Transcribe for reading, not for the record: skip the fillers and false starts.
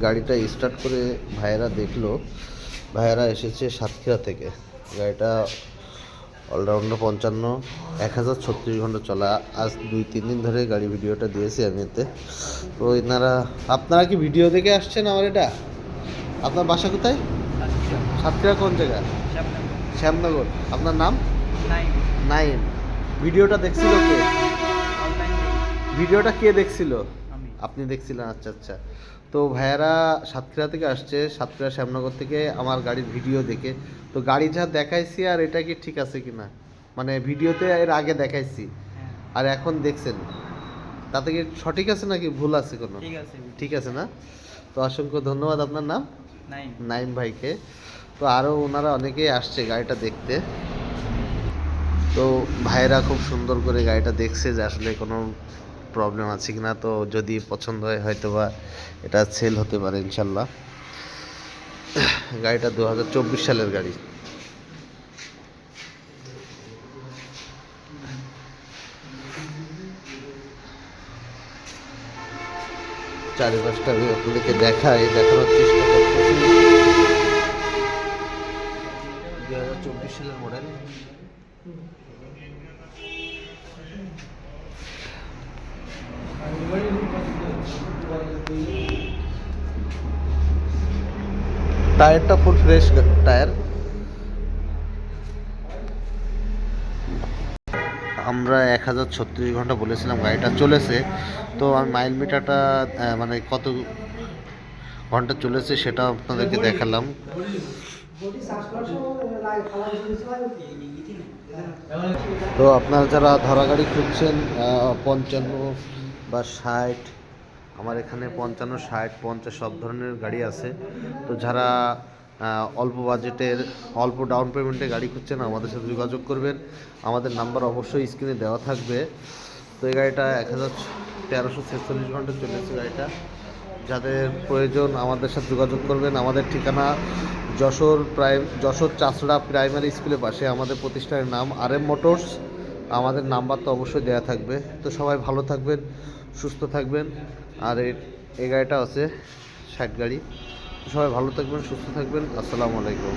গাড়িটা স্টার্ট করে ভাইয়েরা দেখলো, ভাইয়েরা এসেছে সাতক্ষীরা থেকে। গাড়িটা অলরাউন্ডার 55, 1036 ঘন্টা চলা। আজ 2-3 দিন ধরে গাড়ি ভিডিওটা দিয়েছি আমি এতে। তো আপনারা কি ভিডিও দেখে আসছেন আমার এটা? আপনার বাসা কোথায়? সাতক্ষীরা কোন জায়গা? শ্যামনগর। আপনার নাম? নাইম। ভিডিওটা দেখছিল কে? ভিডিওটা কে দেখছিল? আপনি দেখছিলেন? আচ্ছা আচ্ছা। তো ভাইয়ারা সাতক্ষীরা থেকে আসছে, সাতক্ষীরা শ্যামনগর থেকে আমার গাড়ির ভিডিও দেখে। তো গাড়ি যা দেখাইছি আর এটা কি ঠিক আছে কি না, মানে ভিডিওতে এর আগে দেখাইছি আর এখন দেখছেন, তাতে কি সঠিক আছে নাকি ভুল আছে কোনো? ঠিক আছে না? তো অসংখ্য ধন্যবাদ। আপনার নাম? নাইম ভাইকে। তো আরও ওনারা অনেকেই আসছে গাড়িটা দেখতে। তো ভাইয়েরা খুব সুন্দর করে গাড়িটা দেখছে যে আসলে কোনো প্রবলেম আছে কিনা। তো যদি পছন্দ হয় হয়তো বা এটা সেল হতে পারে ইনশাল্লাহ। গাড়িটা 2024 সালের গাড়ি। চারিপাশটা আমি আপনাদেরকে দেখানোর চেষ্টা করতেছি। 2024 সালের মডেল। টায়ারটা ফুল ফ্রেশ টায়ার। আমরা 1036 ঘন্টা বলেছিলাম, গাড়িটা চলেছে। তো আমি মাইল মিটারটা মানে কত ঘন্টা চলেছে সেটা আপনাদেরকে দেখালাম। তো আপনারা যারা ধরা গাড়ি খুঁজছেন 55 বা 60, আমার এখানে 55, 60, 50 সব ধরনের গাড়ি আছে। তো যারা অল্প বাজেটের, অল্প ডাউন পেমেন্টে গাড়ি খুঁজছেন আমাদের সাথে যোগাযোগ করবেন। আমাদের নাম্বার অবশ্যই স্ক্রিনে দেওয়া থাকবে। তো এই গাড়িটা 1346 ঘন্টা চলেছে গাড়িটা। যাদের প্রয়োজন আমাদের সাথে যোগাযোগ করবেন। আমাদের ঠিকানা যশোর চাষড়া প্রাইমারি স্কুলের পাশে। আমাদের প্রতিষ্ঠানের নাম RM মোটরস। আমাদের নাম্বার তো অবশ্যই দেওয়া থাকবে। তো সবাই ভালো থাকবেন, সুস্থ থাকবেন। আর এই গাড়িটা আছে 60 গাড়ি। সবাই ভালো থাকবেন, সুস্থ থাকবেন। আসসালামু আলাইকুম।